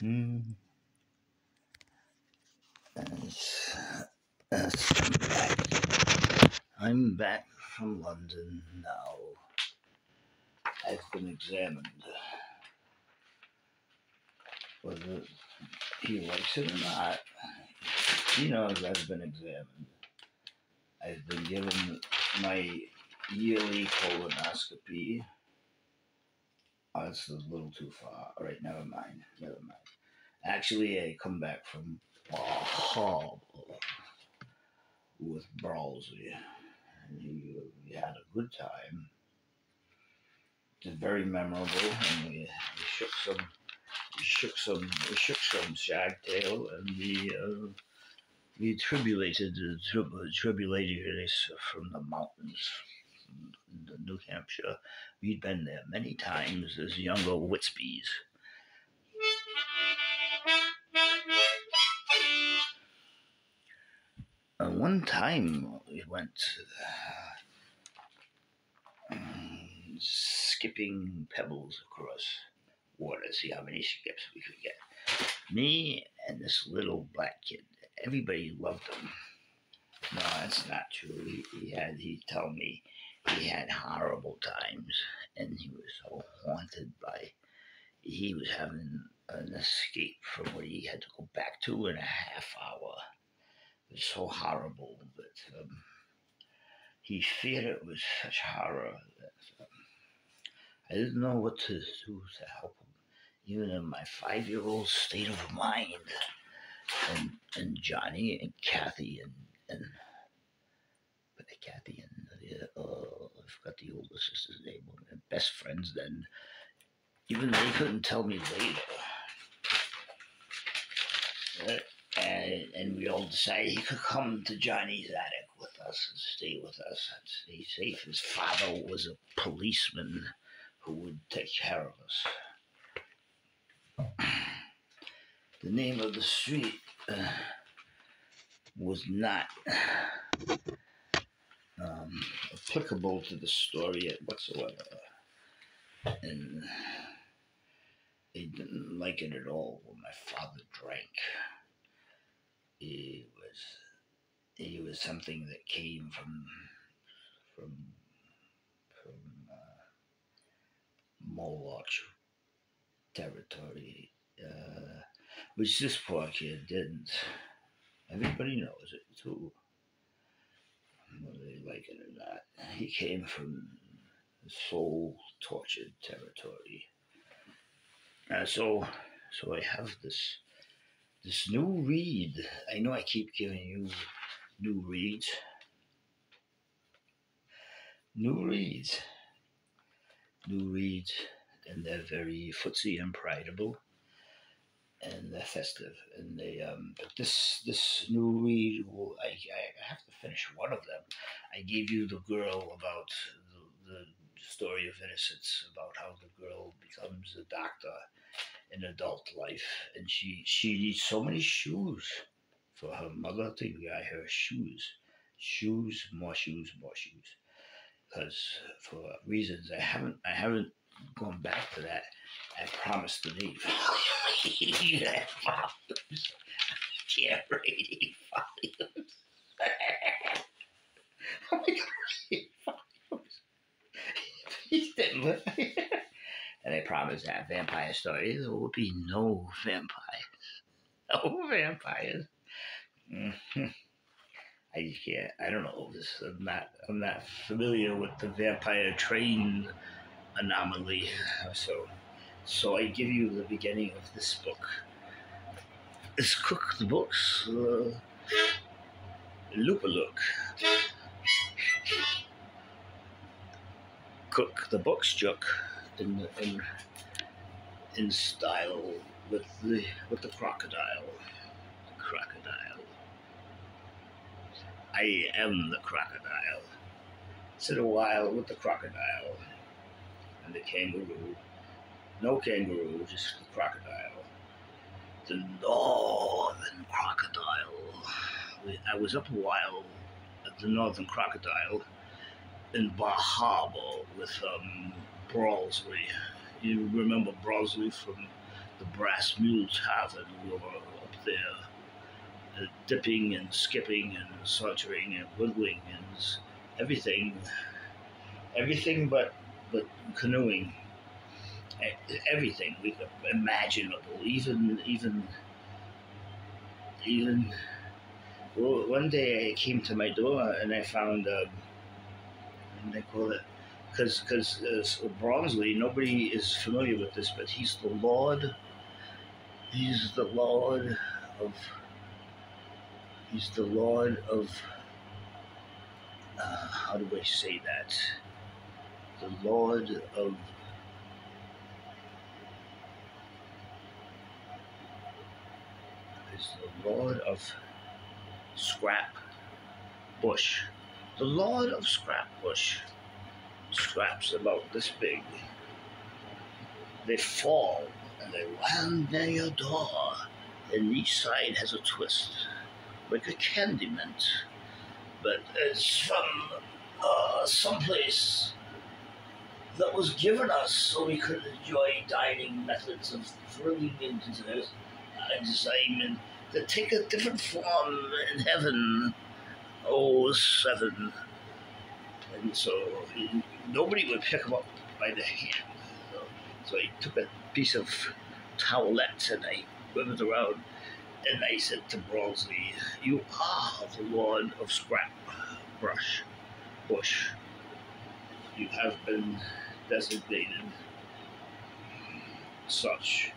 Mm, I'm back. I'm back from London now. I've been examined. Whether he likes it or not, he knows I've been examined. I've been given my yearly colonoscopy. Oh, it's a little too far. All right, never mind. Never mind. Actually, I come back from Hall with Brawlsy, and we had a good time. It was very memorable, and we shook some shagtail, and we tribulated from the mountains, from New Hampshire. We'd been there many times as younger Whitspies. One time we went skipping pebbles across water, see how many skips we could get. Me and this little black kid, everybody loved him. No, that's not true. He told me he had horrible times, and he was so haunted by. He was having an escape from what he had to go back to in a half hour. It was so horrible that he feared it with such horror that I didn't know what to do to help him, even in my 5-year-old state of mind. And Johnny and Kathy and Kathy and I forgot the older sister's name. We were best friends then. Even they couldn't tell me later. And we all decided he could come to Johnny's attic with us and stay with us and stay safe. His father was a policeman who would take care of us. The name of the street was not applicable to the story whatsoever. And they didn't like it at all when my father drank. It was something that came from Moloch territory, which this poor kid didn't. Everybody knows it too, whether they like it or not. He came from soul tortured territory. So I have this new read. I know I keep giving you new reads. And they're very footsie and prideable, and they're festive. And they, but this new read, I have to finish one of them. I gave you the girl about the story of innocence, about how the girl becomes a doctor in adult life, and she needs so many shoes for her mother to buy her shoes, more shoes, because for reasons I haven't gone back to that. I promised to leave. Yeah, volumes. Yeah, 80 volumes. Oh my god, 80 volumes. He's dead. And I promised that vampire story there will be no vampires. No vampires. Mm-hmm. I just can't. I don't know. I'm not familiar with the vampire train anomaly. So I give you the beginning of this book. It's Cook the Books. Loop a look. Cook the Books Jook in style with the crocodile. Crocodile. I am the crocodile. Sit a while with the crocodile and the kangaroo. No kangaroo, just the crocodile. The northern crocodile. I was up a while at the northern crocodile in Bar Harbor with Brawlsley. You remember Brawlsley from the Brass Mule Tavern. We were up there, dipping and skipping and sauntering and wiggling and everything, everything but canoeing. Everything we could imaginable, even. Well, one day I came to my door and I found what do they call it? Because Bronsley, nobody is familiar with this, but he's the Lord. He's the Lord of. He's the Lord of. How do I say that? The Lord of. Is the Lord of Scrap Bush. The Lord of Scrap Bush. Scraps about this big. They fall and they land near your door, and each side has a twist, like a candy mint. But it's from someplace that was given us so we could enjoy dining methods of thrilling excitement that take a different form in heaven. Oh, 7. And so nobody would pick him up by the hand. So I took a piece of towelette and I whipped it around, and I said to Bronsley, "You are the Lord of Scrap Bush. You have been designated such."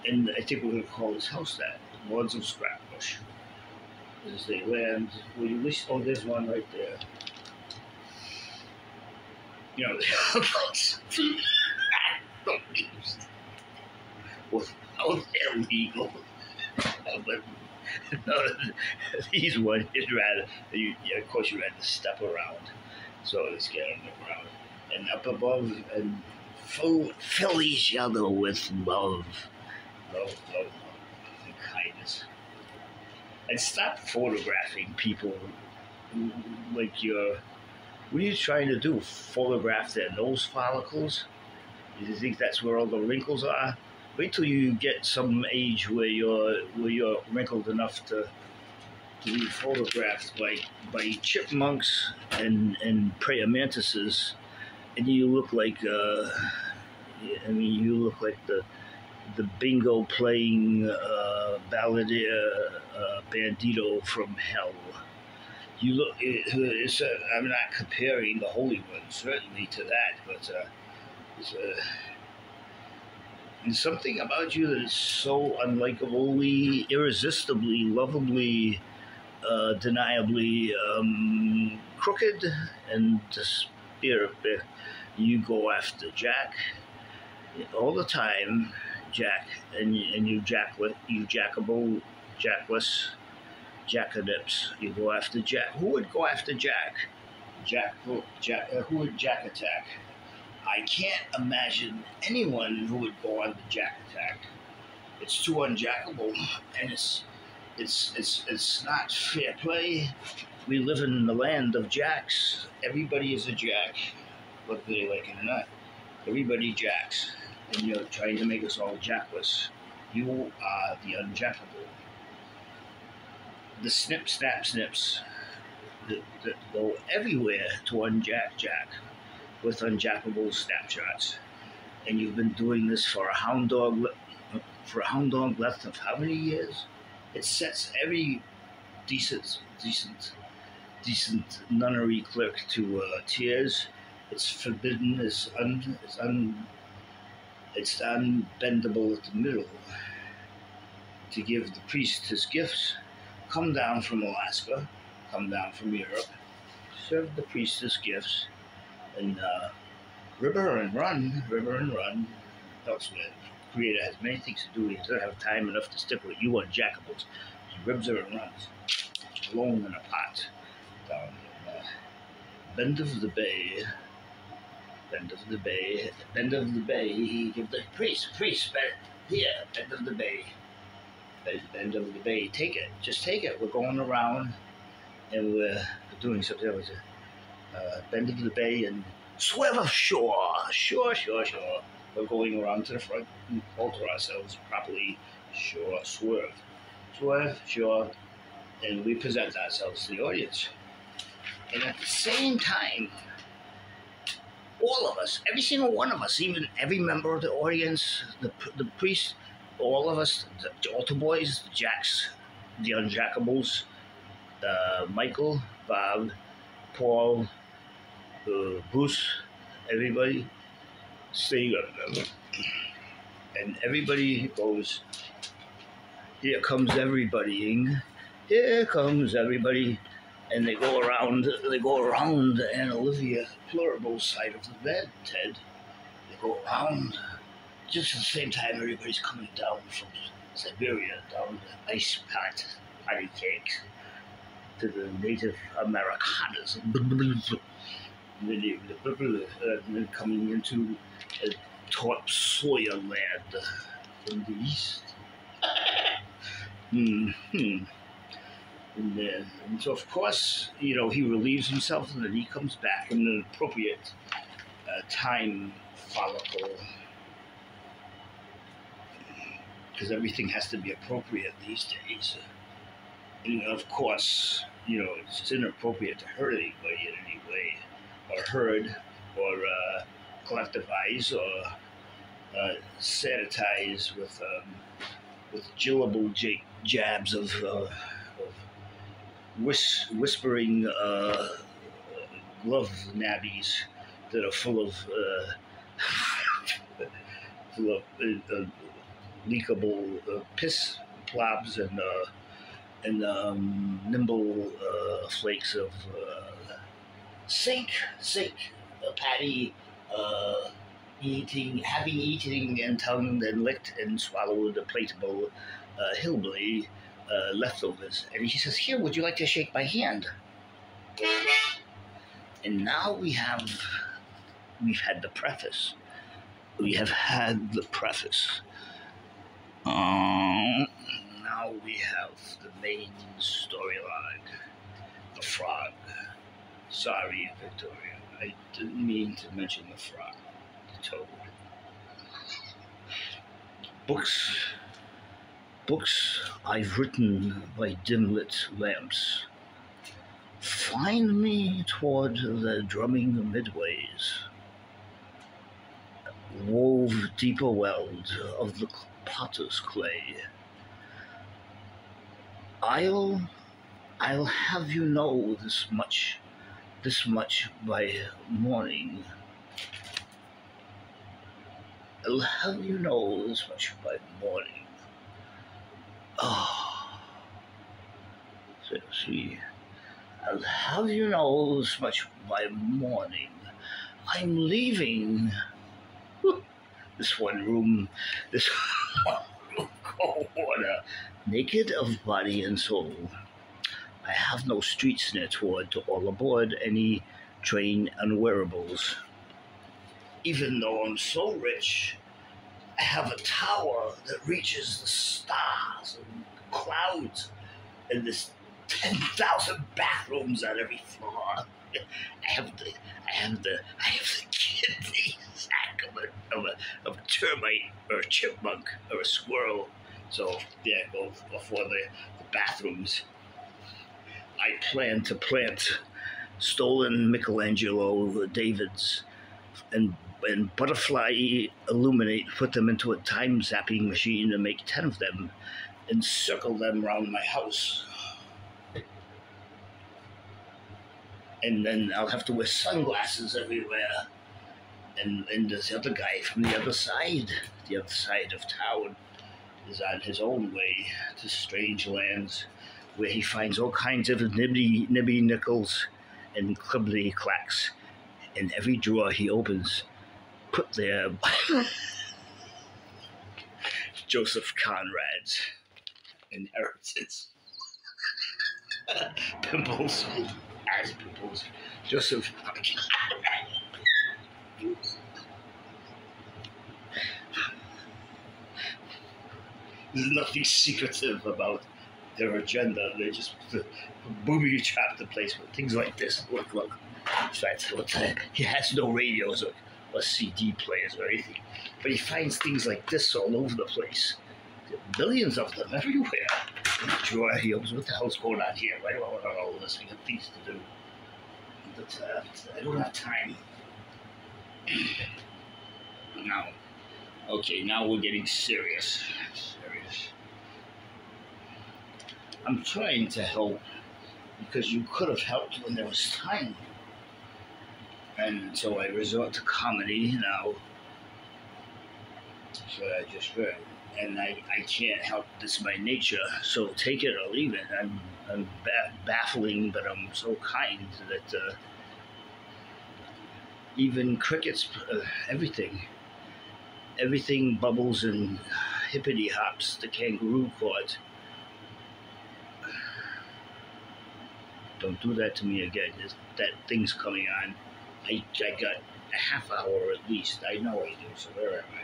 And I think we're going to call this house that, Lords of Scrap Bush. As they land, well, you wish, oh, there's one right there. You know, don't use without illegal. But no, these one is rather, of course, you had to step around. So it's getting around. And up above, and fill each other with love, and kindness. And stop photographing people like you're. What are you trying to do? Photograph their nose follicles? You think that's where all the wrinkles are? Wait till you get some age where you're wrinkled enough to be photographed by chipmunks and praying mantises, and you look like you look like the bingo playing balladeer bandito from hell. You look. I'm not comparing the Holy One certainly to that, but there's something about you that is so unlikably, irresistibly, lovably, deniably crooked and despair. You go after Jack all the time, Jack, and you jackable, jackless, jackanips. You go after Jack. Who would go after Jack? Who would Jack attack? I can't imagine anyone who would go on the Jack attack. It's too unjackable, and it's not fair play. We live in the land of Jacks. Everybody is a Jack, whether they like it or not. Everybody Jacks, and you're trying to make us all Jackless. You are the unjackable. The snip, snap, snips that go everywhere to unjack Jack with unjackable snapshots. And you've been doing this for a hound dog length of how many years? It sets every decent nunnery clerk to tears. It's forbidden. It's unbendable at the middle. To give the priest his gifts, come down from Alaska, come down from Europe, serve the priest his gifts, and river and run. Elsewhere, the Creator has many things to do. He doesn't have time enough to stick with you unjackables. He ribs her and runs, alone in a pot, down in Bend of the Bay. Bend of the Bay. He give the priest, here, Bend of the Bay. Bend of the Bay. Take it. Just take it. We're going around and we're doing something else. Bend of the Bay and swim ashore. Sure. we're going around to the front and alter ourselves properly. Sure, swerve. Swerve, sure. And we present ourselves to the audience. And at the same time, all of us, every single one of us, even every member of the audience, the priest, all of us, the altar boys, the jacks, the unjackables, Michael, Bob, Paul, Bruce, everybody, sing, and everybody goes, here comes everybody, here comes everybody. And they go around the Aunt Olivia Plurible's side of the bed, Ted. They go around just at the same time everybody's coming down from Siberia, down the ice patty cakes to the Native Americanas. And then coming into a topsoil land from the east. And so, of course, he relieves himself, and then he comes back in an appropriate time follicle, because everything has to be appropriate these days. And of course, it's inappropriate to hurt anybody in any way, or hurt, or collectivize, or sanitize with gillable jabs of whispering glove nabbies that are full of leakable piss plobs and nimble flakes of sink patty having eaten and tongued and licked and swallowed a plateable hillbilly leftovers. And he says, here, would you like to shake my hand? And now we've had the preface. We have had the preface. Now we have the main storyline. The frog. Sorry, Victoria. I didn't mean to mention the frog. The toad. Books I've written by dim-lit lamps. Find me toward the drumming midways. Wove deeper weld of the potter's clay. I'll have you know this much by morning. I'll have you know this much by morning. So see, I'll have you know this much by morning. I'm leaving this one room cold water, naked of body and soul. I have no streets near toward to all aboard any train unwearables. Even though I'm so rich, I have a tower that reaches the stars and clouds, and there's 10,000 bathrooms on every floor. I have the kidney sack of a termite or a chipmunk or a squirrel. So yeah, go for the bathrooms. I plan to plant stolen Michelangelo Davids and butterfly illuminate, put them into a time zapping machine and make 10 of them and circle them around my house. And then I'll have to wear sunglasses everywhere. And this other guy from the other side of town, is on his own way to strange lands where he finds all kinds of nibby nickels and clibbity clacks in every drawer he opens, put there by Joseph Conrad's inheritance. Pimples. As pimples. Joseph There's nothing secretive about their agenda. They just booby trap the place with things like this. Look. In fact, he has no radios or CD players or anything. But he finds things like this all over the place. There are billions of them everywhere. In the drawer, he opens, what the hell's going on here? Why do I want all this? I got things to do. But I don't have time. Now, okay, now we're getting serious. Serious. I'm trying to help because you could have helped when there was time. And so I resort to comedy now. So I just read. And I can't help this by nature, so take it or leave it. I'm baffling, but I'm so kind that even crickets, everything bubbles and hippity hops. The kangaroo court. Don't do that to me again. That thing's coming on. I got a half hour at least. I know I do. So where am I?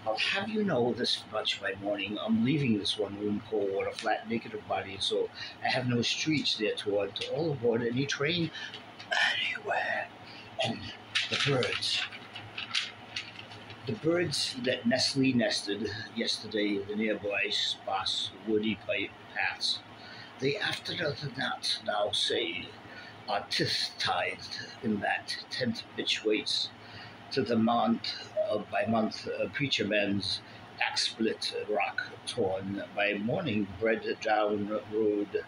I'll have you know this much by morning. I'm leaving this one room cold with a flat negative body, so I have no streets there toward to all aboard any train anywhere. And the birds. The birds that Nestle nested yesterday in the nearby sparse woody paths, they after the nut now say are tithed in that tent bitch waits to the month by month preacher man's axe split rock torn by morning bread down road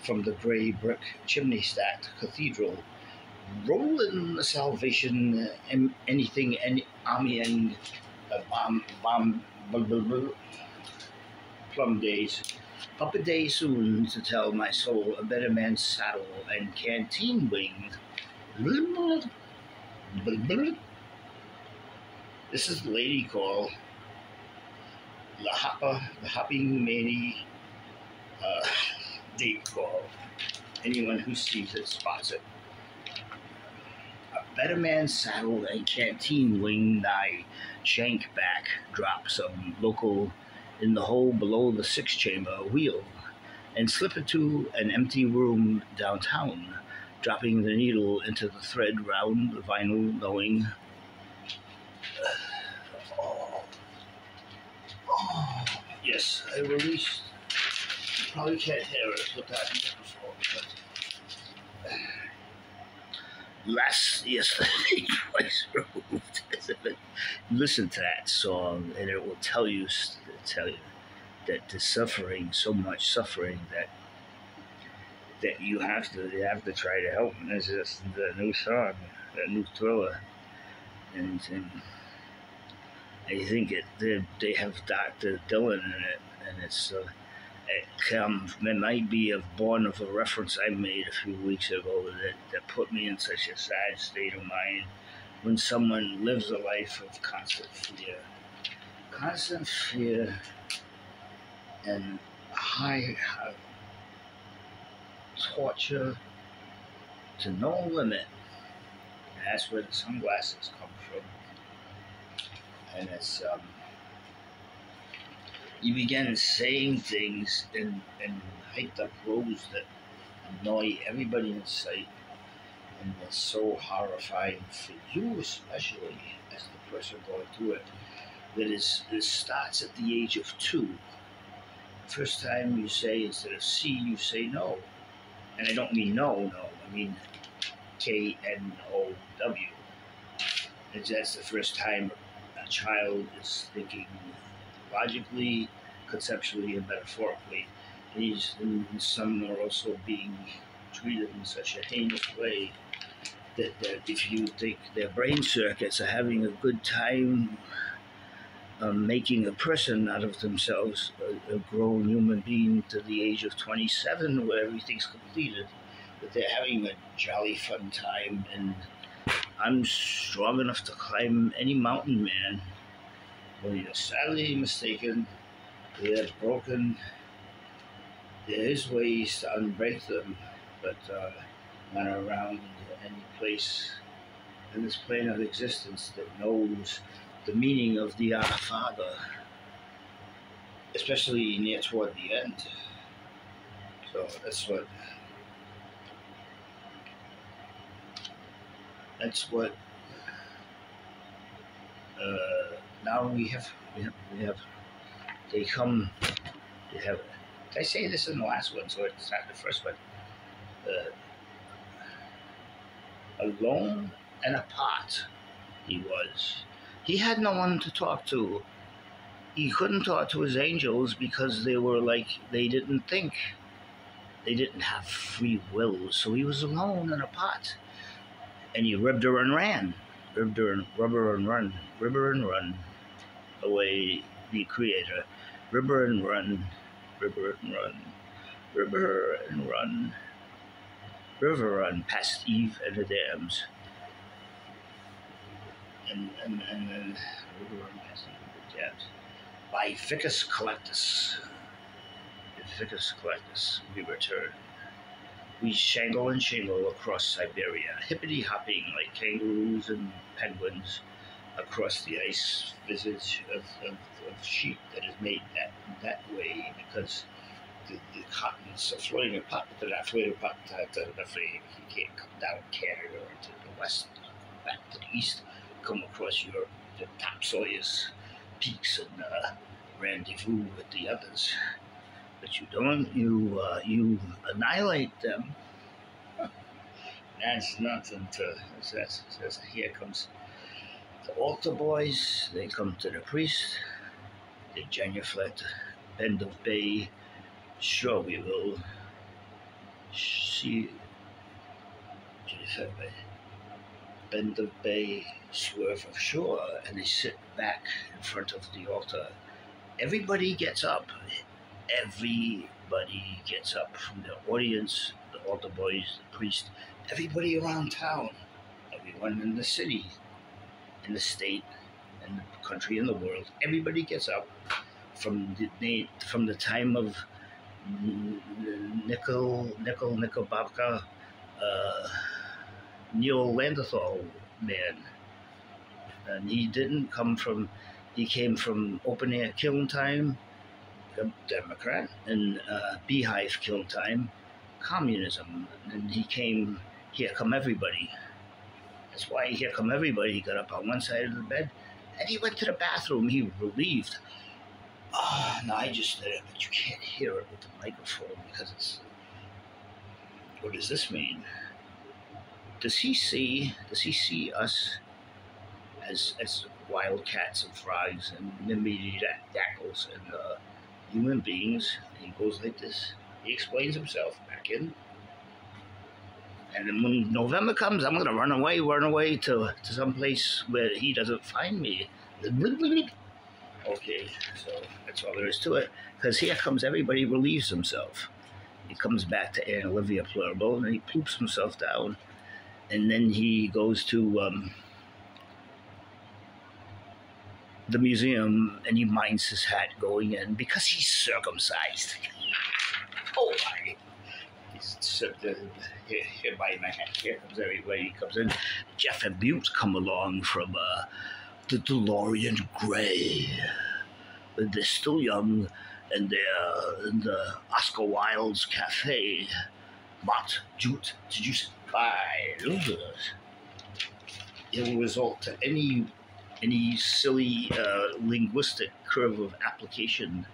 from the grey brick chimney stacked cathedral rolling the salvation anything any army and bomb plum days up a day soon to tell my soul a better man's saddle and canteen wing. This is Lady Call, the hopping Manny Date Call. Anyone who sees it spots it. A better man's saddle and canteen wing nigh shank back drop some local in the hole below the six chamber wheel and slip into an empty room downtown, dropping the needle into the thread round the vinyl knowing yes, I released. You probably can't hear it with that microphone, but yesterday twice removed. Listen to that song, and it will tell you that the suffering, so much suffering that you have to try to help. And this is the new song, the new Thriller, and I think they have Dr. Dylan in it, and it might be born of a reference I made a few weeks ago that put me in such a sad state of mind when someone lives a life of constant fear and high torture to no limit. And that's where the sunglasses come from. And it's you begin saying things in hyped up rows that annoy everybody in sight, and it's so horrifying for you especially as the person going through it that it starts at the age of 2. First time you say instead of C you say no, and I don't mean no, I mean KNOW. And that's the first time a child is thinking logically, conceptually, and metaphorically. And some are also being treated in such a heinous way that if you think their brain circuits are having a good time making a person out of themselves, a grown human being to the age of 27 where everything's completed, that they're having a jolly fun time, and I'm strong enough to climb any mountain, man. Well, you're sadly mistaken. They're broken. There is ways to unbreak them, but not around any place in this plane of existence that knows the meaning of the Our Father, especially near toward the end. So that's what now we have they come. They have. Did I say this in the last one? So it's not the first one. Uh, Alone and apart. He was. He had no one to talk to. He couldn't talk to his angels because they were like they didn't think. They didn't have free will, so he was alone in a pot. And he ribbed her and ran. Ribbed her and rubber and run. Ribber and run away the creator. Ribber and run. River and run. River and run. River run past Eve and the dams. And then river run past Eve and the dams. By Ficus Collectus. Ficus Collectus, we return. We shangle and shingle across Siberia, hippity hopping like kangaroos and penguins across the ice visage of sheep that is made that way because the cotton's a floating pot, but they're not floating pot, they're afraid he can't come down Canada or to the west, back to the east, come across Europe, the topsoilers, peaks, and rendezvous with the others. But you don't, you annihilate them. That's nothing to, says, here comes the altar boys, they come to the priest, they genuflect, bend of bay, sure we will see, bend of bay, swerve of shore, and they sit back in front of the altar. Everybody gets up. Everybody gets up from the audience, the altar boys, the priest, everybody around town, everyone in the city, in the state, in the country, in the world. Everybody gets up from the time of Nickelbabka, Neil Landethal man, and he came from open air kiln time. Democrat, and Beehive Kiln time, communism, and here come everybody. That's why here come everybody. He got up on one side of the bed, and he went to the bathroom. He was relieved. No, I just did it, but you can't hear it with the microphone because it's. What does this mean? Does he see us as wildcats and frogs and nimby dackles and human beings? He goes like this. He explains himself back in. And then when November comes, I'm gonna run away to some place where he doesn't find me. Okay, so that's all there is to it. Because here comes everybody relieves himself. He comes back to Anne Olivia Plurable and he ploops himself down. And then he goes to the museum and he minds his hat going in because he's circumcised. Oh my! He's here by my hat. Here comes everybody. He comes in. Jeff and Butte come along from the DeLorean Gray. They're still young and they're in the Oscar Wilde's cafe. Mott, jute, juice, by it will result to any silly linguistic curve of application.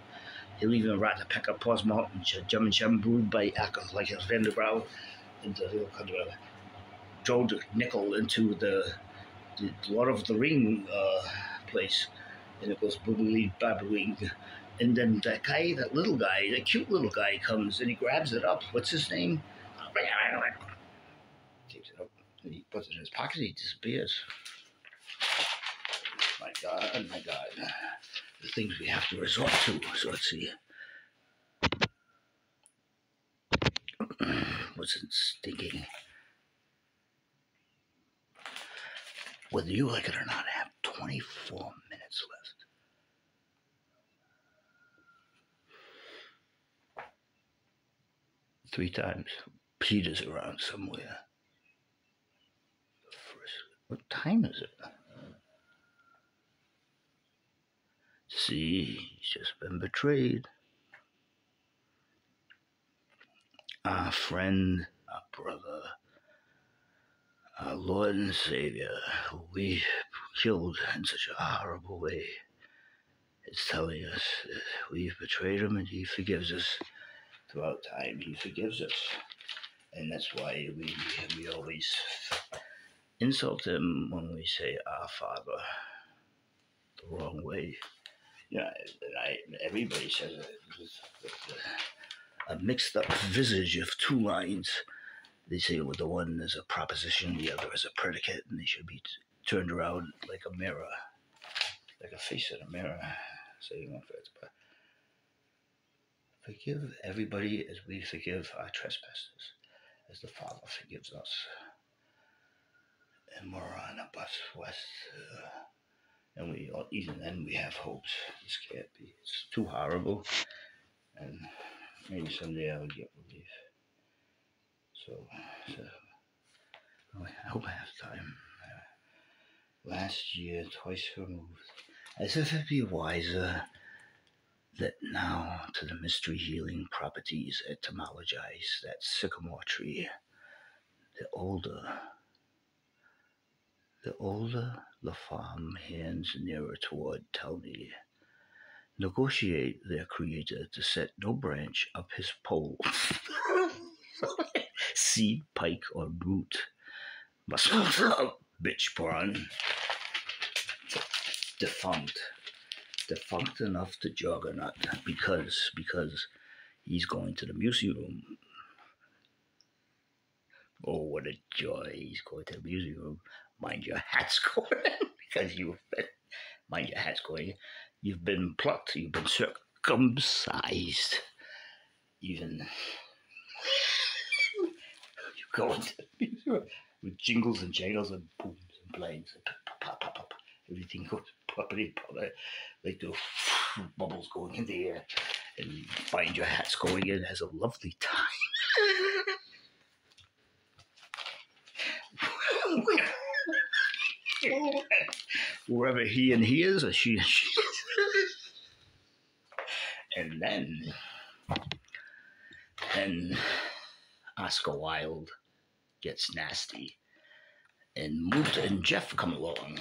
He'll even write a peck of Posmalt and Jum brewed by actors like Van der Brow, and he'll kind of throw the nickel into the Lord of the Ring place, and it goes bubbly babbling. And then that little guy, that cute little guy comes and he grabs it up. What's his name? Takes it up and he puts it in his pocket. He disappears. My God. The things we have to resort to. So let's see. What's it stinking? Whether you like it or not, I have 24 minutes left. Three times. Peter's around somewhere. What time is it? See, he's just been betrayed. Our friend, our brother, our Lord and Savior, who we killed in such a horrible way. It's telling us that we've betrayed him and he forgives us. Throughout time, he forgives us. And that's why we always insult him when we say our Father the wrong way. Yeah, everybody says it. A mixed up visage of two lines. They say well, the one is a proposition, the other is a predicate, and they should be turned around like a mirror, like a face in a mirror. Saying, forgive everybody as we forgive our trespasses, as the Father forgives us. And we're on a bus west, and even then we have hopes. This can't be. It's too horrible, and maybe someday I'll get relief. So I hope I have time. Last year, twice removed, as if it'd be wiser that now to the mystery healing properties etymologize that sycamore tree. The older the farm hands nearer toward tell me, negotiate their creator to set no branch up his pole. Seed, pike, or root must up, bitch prawn. Defunct enough to juggernaut because he's going to the music room. Oh, what a joy! He's going to the music room. Mind your hat's going because mind your hat's going. You've been plucked. You've been circumcised. Even you go into the music room with jingles and jangles and booms and planes and pop, pop, pop. Everything goes poppity, like the bubbles going in the air, and find your hat's going in, has a lovely time. Wherever he and he is, or she and she is. And then Oscar Wilde gets nasty, and Moot and Jeff come along.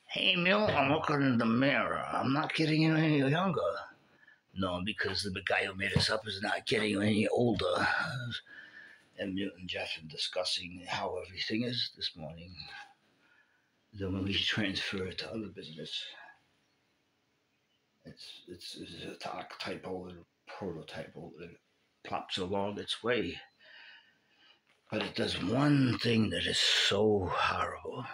Hey, Mill, I'm looking in the mirror. I'm not getting any younger. No, because the guy who made us up is not getting any older. And Milt and Jeff are discussing how everything is this morning. Then when we transfer it to other business, it's a archetypal and prototypal that plops along its way. But it does one thing that is so horrible.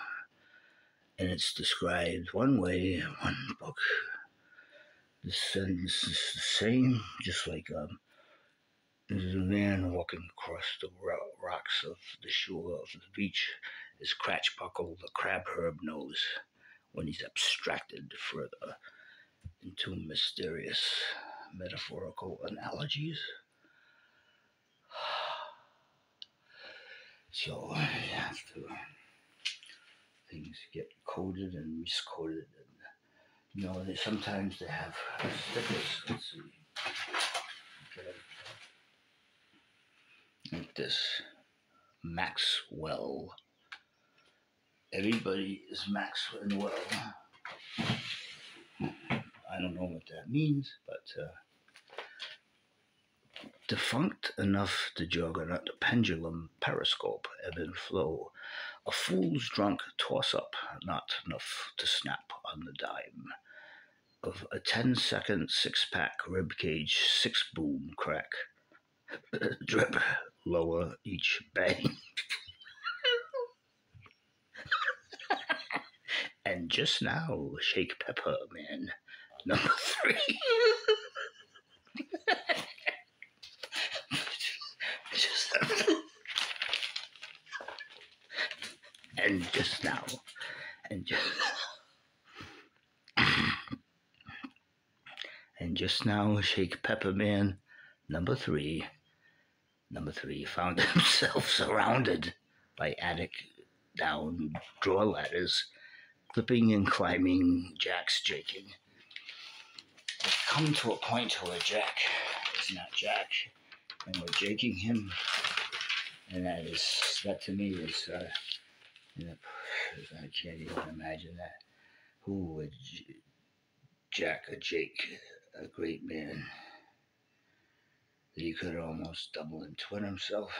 And it's described one way in one book. The sentence is the same, just like there's a man walking across the rocks of the shore of the beach. His crotch buckle the crab herb knows when he's abstracted further into mysterious metaphorical analogies. So I have to. Things get coded and miscoded, and sometimes they have stickers. Let's see, like this, Maxwell. Everybody is Maxwell. I don't know what that means, but defunct enough to juggernaut the pendulum periscope, ebb and flow. A fool's drunk toss-up, not enough to snap on the dime. Of a 10-second six-pack ribcage, six-boom crack. Drip, lower each bang. And just now, Shake Pepper Man, number 3. And just now, and just now, Shake Pepper Man, number 3 found himself surrounded by attic down drawer ladders, clipping and climbing, Jack's jaking. We've come to a point where Jack is not Jack, and we're jaking him, and that to me is, I can't even imagine that. Who would Jack or Jake, a great man. He could almost double and twin himself.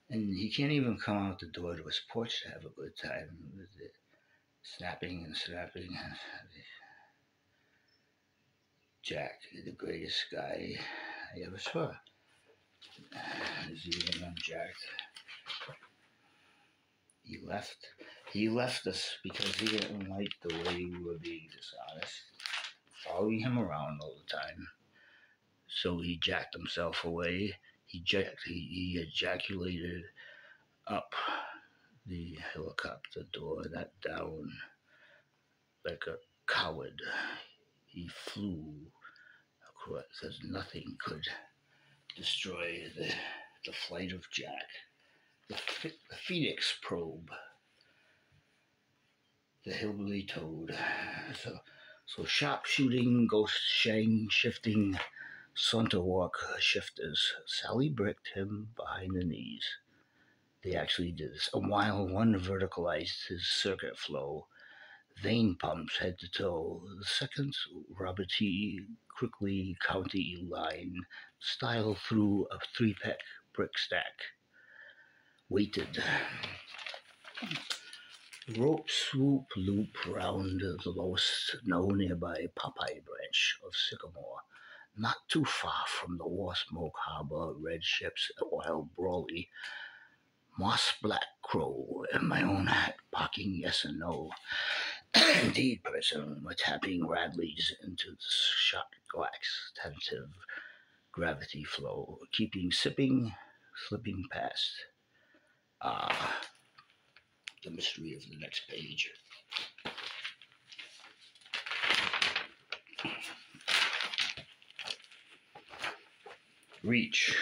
And he can't even come out the door to his porch to have a good time with it snapping and snapping. Jack, the greatest guy I ever saw. As he went unjacked, he left. He left us because he didn't like the way we were being dishonest, following him around all the time. So he jacked himself away. He ejaculated up the helicopter door, that down like a coward. He flew across as nothing could destroy the flight of Jack. The Phoenix probe, the hillbilly toad. So sharpshooting, ghost shifting, saunter walk shifters. Sally bricked him behind the knees. They actually did this. A while one verticalized his circuit flow, vein pumps head to toe. The second, Robert T. quickly county line, style through a 3-pack brick stack. Waited. Rope swoop loop round the lowest snow nearby Popeye branch of sycamore. Not too far from the War Smoke Harbor, red ships, wild brawly. Moss black crow in my own hat, barking yes and no. Indeed, person, we're tapping Radleys into the shot glass, tentative gravity flow, keeping sipping, slipping past. The mystery of the next page. Reach.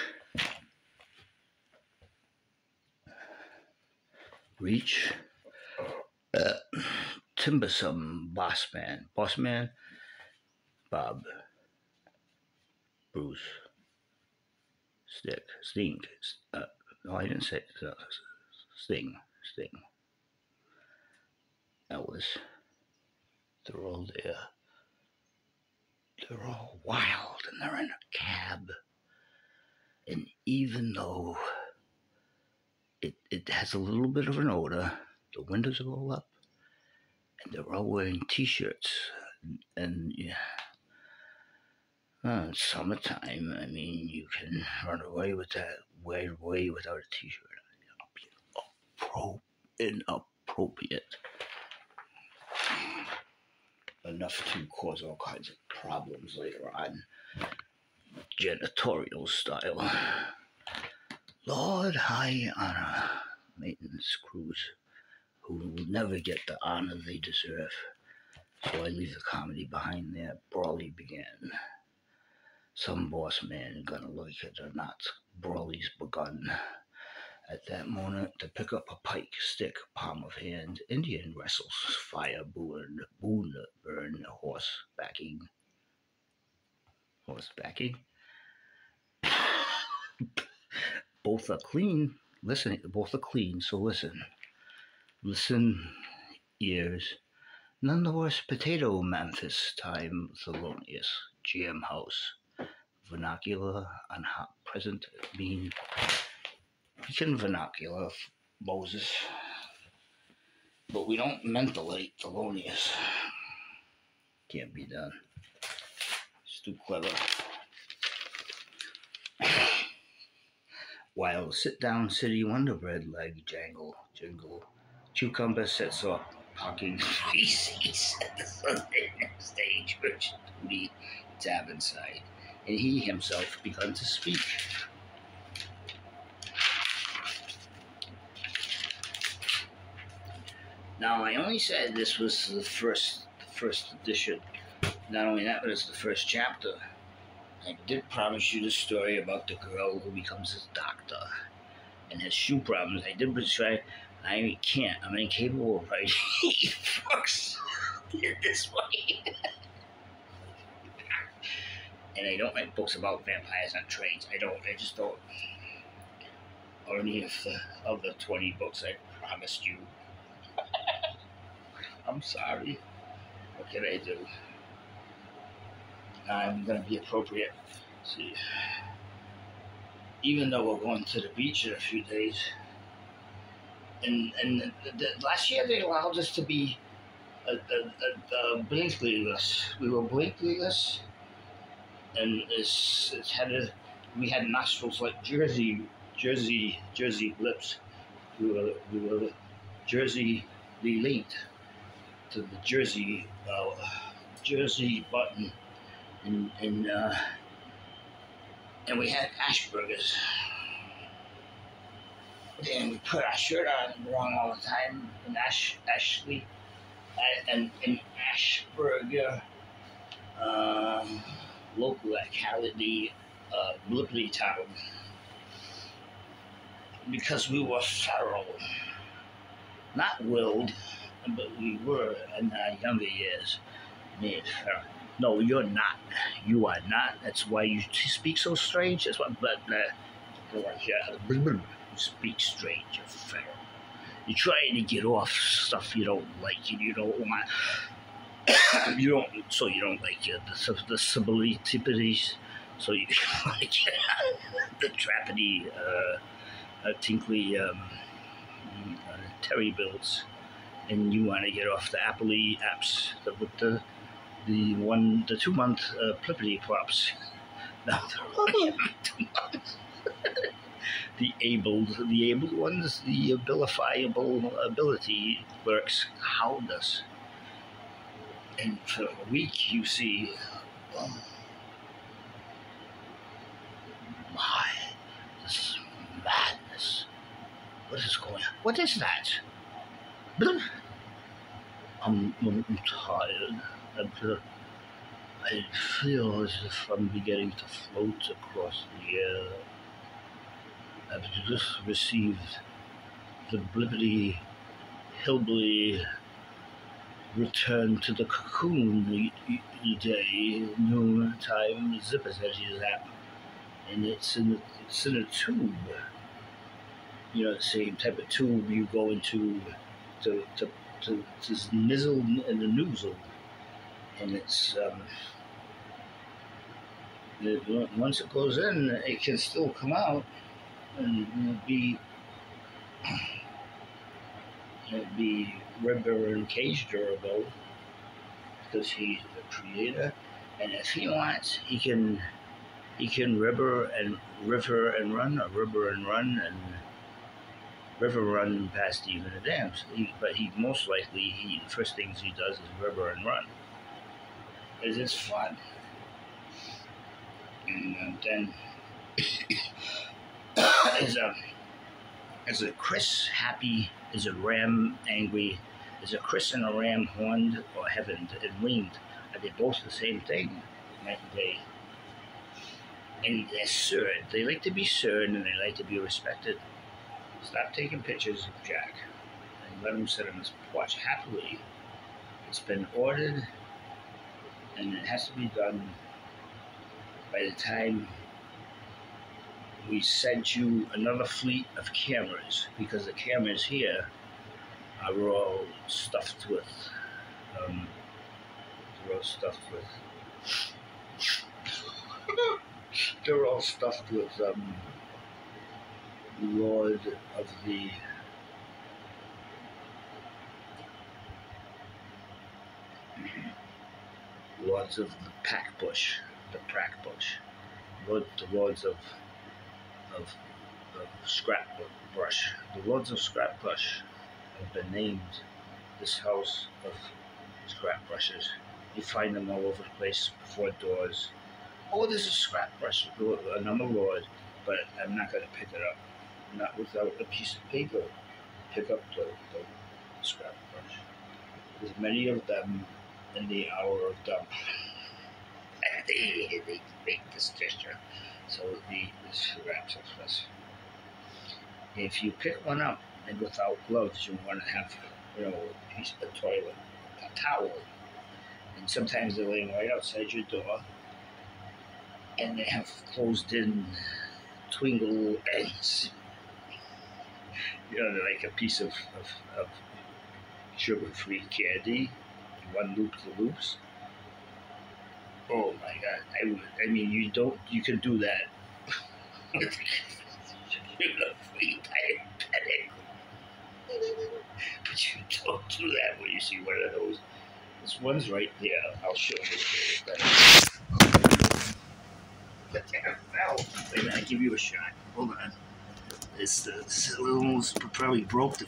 Timbersome boss man, Bob, Bruce, Sting. No, I didn't say Sting. Ellis. They're all there. They're all wild and they're in a cab. And even though it has a little bit of an odor, the windows are all up, and they're all wearing t-shirts. And yeah, it's summertime. I mean, you can run away with that, away without a t-shirt. Inappropriate. Enough to cause all kinds of problems later on. Janitorial style. Lord High Honor maintenance crews who will never get the honor they deserve. So I leave the comedy behind there. Brawly began. Some boss man gonna like it or not. Brawly's begun. At that moment, to pick up a pike, stick, palm of hand, Indian wrestles, fire, burn, horse backing. Both are clean. Listen, both are clean, so listen. Listen, ears. None the worse potato Memphis time, Thelonious, GM House. Vernacular on hot present mean. We can vernacular Moses, but we don't mentally Thelonious. Can't be done. It's too clever. While sit-down city wonder bread leg jingle. Cucumber sets up parking feces at the Sunday stage, which Tootie tab inside, and he himself begun to speak. Now, I only said this was the first edition. Not only that, but it's the first chapter. I did promise you the story about the girl who becomes his doctor and has shoe problems. I did try. I can't. I'm incapable of writing books this way. And I don't write books about vampires on trains. I just don't. Or any of the 20 books I promised you. I'm sorry. What can I do? I'm going to be appropriate. See, even though we're going to the beach in a few days, and last year they allowed us to be blinklyless. We were blinklyless, and we had nostrils like Jersey lips. We were Jersey linked to the Jersey button, and we had Ashburgers, and we put our shirt on wrong all the time. And Ashley and Ashburger local locality, Blippity Town, because we were feral, not willed, but we were in our younger years. Man, feral. No, you're not. You are not. That's why you speak so strange. That's why, you speak strange. You're feral. You're trying to get off stuff you don't like and you don't want. You don't like the subtleties. So you like the trappity, tinkly Terry bills, and you want to get off the Appley apps with the 2 month plippity plops. Now they're 2 months. The abled ones, the abilifiable ability clerks hound us. And for a week you see, my, this is madness. What is going on? What is that? I'm tired. I feel as if I'm beginning to float across the air. I've just received the Blippity Hillbilly return to the cocoon day, noon time, zippers as you zap, and it's in a tube. You know, the same type of tube you go into to nizzle and the noozle, and it's once it goes in, it can still come out and be Ribber and Cage durable, because he's the creator, and if he wants, he can river and run, or river and run, and river run past even the dams. But he most likely the first things he does is river and run. It's fun, and then is a Chris happy? Is a ram angry? Is a Chris and a ram horned or heavened and winged? Are they both the same thing? Night and day. And they're served. They like to be served and they like to be respected. Stop taking pictures of Jack and let him sit on his porch happily. It's been ordered and it has to be done by the time we sent you another fleet of cameras, because the cameras here are all stuffed with they're all stuffed with Lord of the Lords of the Pack Bush, the Prack Bush, the Lords of Scrap Brush. The Lords of Scrap Brush have been named this house of scrap brushes. You find them all over the place before doors. Oh, there's a scrap brush, and I'm a lord, but I'm not going to pick it up. Not without a piece of paper. Pick up the scrap brush. There's many of them in the hour of dump. they make this gesture. So this wraps up this. If you pick one up and without gloves, you want to have, a piece of toilet, a towel, and sometimes they're laying right outside your door, and they have closed-in twingle ends. They're like a piece of sugar-free candy, one loop to loops. Oh my God, I would. I mean, you don't. You can do that. You're a free diabetic, but you don't do that when you see one of those. This one's right there. I'll show you. What the hell? Wait a minute, I'll give you a shot. Hold on. This almost probably broke the